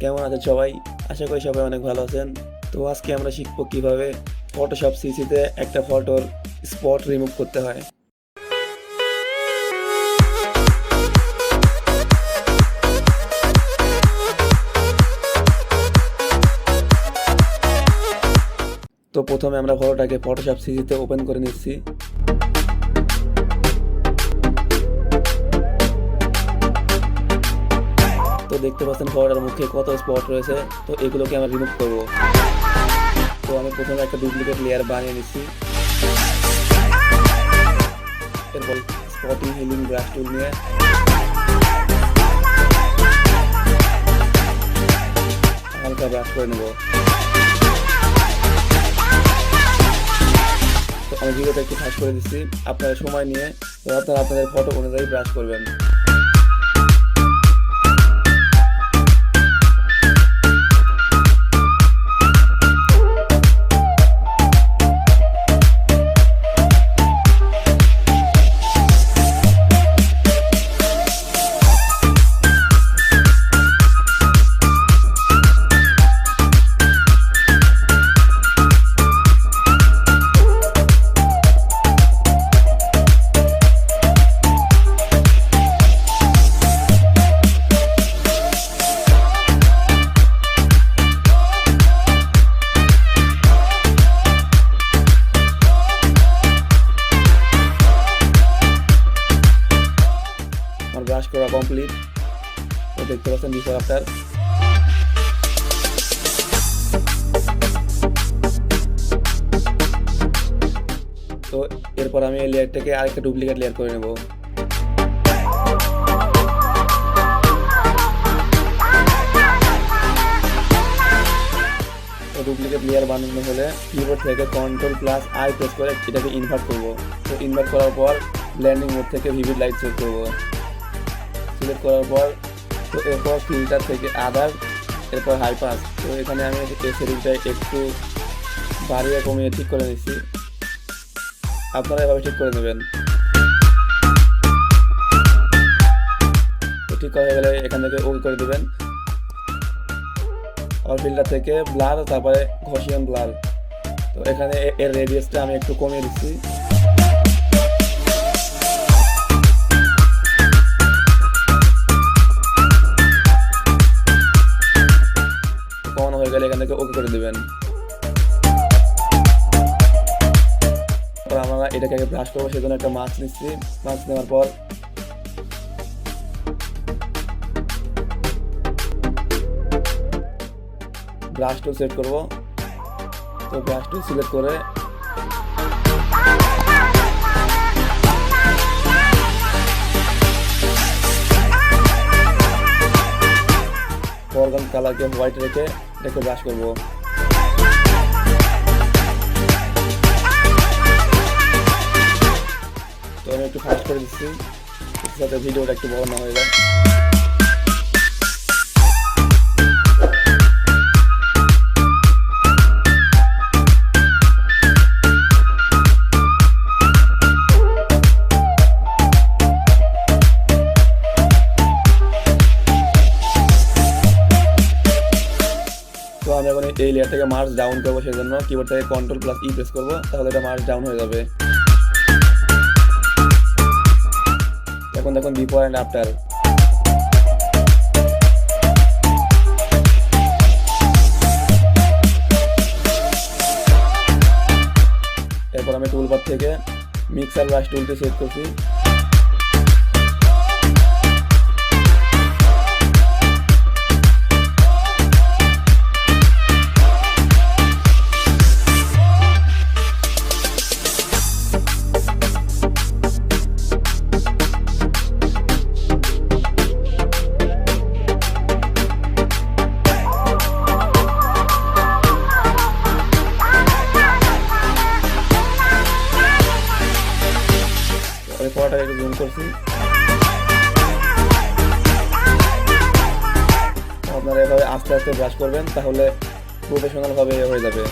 কেমন আছেন সবাই? আশা করি সবাই অনেক ভালো আছেন। তো আজকে আমরা শিখবো কিভাবে ফটোশপ সিসিতে একটা ফটোর স্পট রিমুভ করতে হয়। তো প্রথমে আমরা ফটোটাকে ফটোশপ সিসিতে ওপেন করে নিচ্ছি। তো দেখতে পাচ্ছেন ফটোটার মুখে কত স্পট রয়েছে। তো এগুলোকে আমরা রিমুভ করব। তো আমি প্রথমে একটা ডুপ্লিকেট লেয়ার বানিয়ে নিচ্ছি। এরপর স্পটিং হিলিং ব্রাশ টুল নিয়ে হালকা ব্রাশ করে নেব। তো আমি ভিডিওটা একটু ফাস্ট করে দিচ্ছি, আপনারা সময় নিয়ে আপনাদের ফটো অনুযায়ী ব্রাশ করবেন। আমার ব্রাশ করা কমপ্লিট। তো দেখতে পাচ্ছেন বিফোর আফটার। তো এরপর আমি এই লেয়ারটাকে আরেকটা ডুপ্লিকেট লেয়ার করে নেব। তো ডুপ্লিকেট লেয়ার বানানো হলে কিবোর্ড থেকে Ctrl+I প্রেস করে এটাকে ইনভার্ট করব। তো ইনভার্ট করার পর ব্লেন্ডিং মোড থেকে ভিভিড লাইট সিলেক্ট করব। সিলেক্ট করার পর তো এরপর ফিল্টার থেকে আদার, এরপর হাই পাস। তো এখানে আমি এই সেটিংটা একটু বাড়িয়ে কমিয়ে ঠিক করে নিচ্ছি, আপনারা এভাবে ঠিক করে নেবেন। তো ঠিক করা হয়ে গেলে এখান থেকে ওকে করে দেবেন। আর ফিল্টার থেকে ব্লার, তারপরে ঘষিয়ান ব্লার। তো এখানে এর রেডিয়াসটা আমি একটু কমিয়ে দিচ্ছি। কমানো হয়ে গেলে এখান থেকে ওকে করে দেবেন। আমরা এটাকে আগে ব্রাশ করবো, সেজন্য একটা মাছ নিচ্ছি। মাছ নেওয়ার পর ব্রাশ টুল সেট করব। তো ব্রাশ টুল সিলেক্ট করে ফরগ্রাউন্ড কালারকে হোয়াইট রেখে এটাকে ব্রাশ করব। তো আমি একটু ফাস্ট করে দিচ্ছি যাতে ভিডিওটা একটু বড় না হয়ে যায়। তো আমি এখন এই লেয়ার থেকে মার্জ ডাউন করবো, সেজন্য কিবোর্ড থেকে Ctrl+E প্রেস করবো, তাহলে এটা মার্জ ডাউন হয়ে যাবে। এখন দেখুন বিফোর অ্যান্ড আফটার। এরপর আমি টুলবার থেকে মিক্সার ব্রাশ টুলটি সেট করছি। আমি ফটোটাকে একটু জুম করছি। আপনারা এভাবে আস্তে আস্তে ব্রাশ করবেন, তাহলে প্রফেশনাল ভাবে হয়ে যাবে।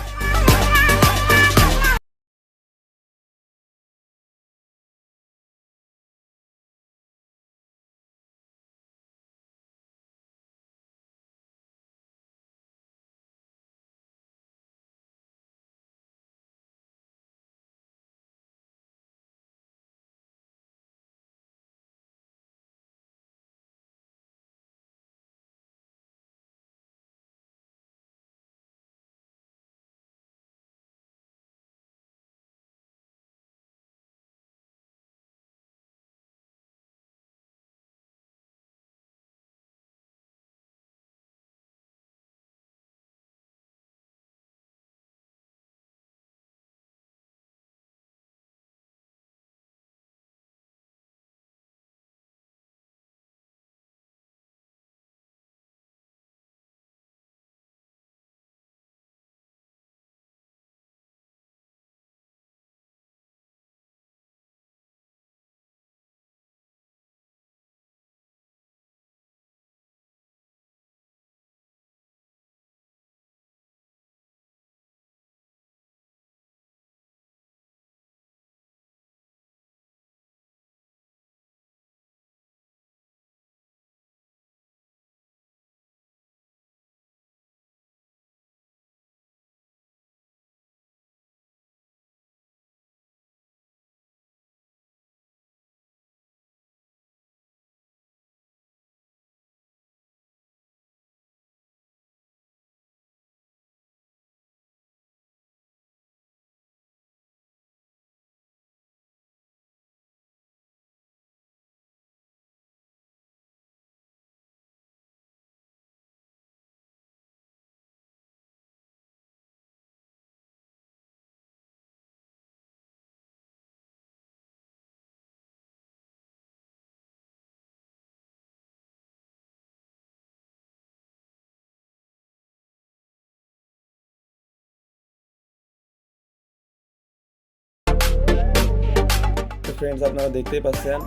ফ্রেন্ডস আপনারা দেখতেই পাচ্ছেন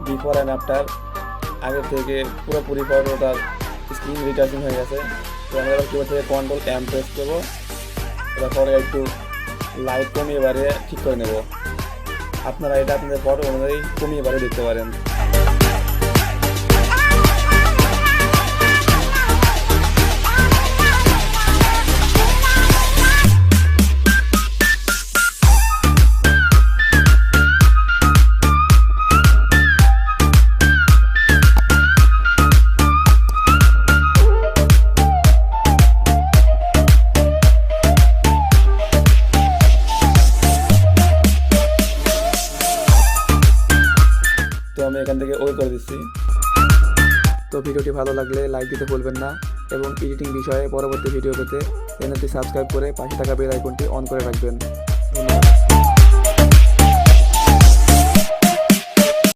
বিফোর অ্যান্ড আফটার আগের থেকে পুরোপুরি ফটোটার স্ক্রিন রিটাচিং হয়ে গেছে। তো আমরা এবার কিবোর্ড থেকে কন্ট্রোল এম প্রেস করবো, তারপরে একটু লাইট কমিয়ে বাড়িয়ে ঠিক করে নেব। আপনারা এটা আপনাদের ফটো অনুযায়ী কমিয়ে বাড়িয়ে দেখতে পারেন। তো আমি এখান থেকে ওই করে দিচ্ছি। তো ভিডিওটি ভালো লাগলে লাইক দিতে ভুলবেন না এবং এডিটিং বিষয়ে পরবর্তী ভিডিও পেতে চ্যানেলটি সাবস্ক্রাইব করে পাশে থাকা বেল আইকনটি অন করে রাখবেন। ধন্যবাদ।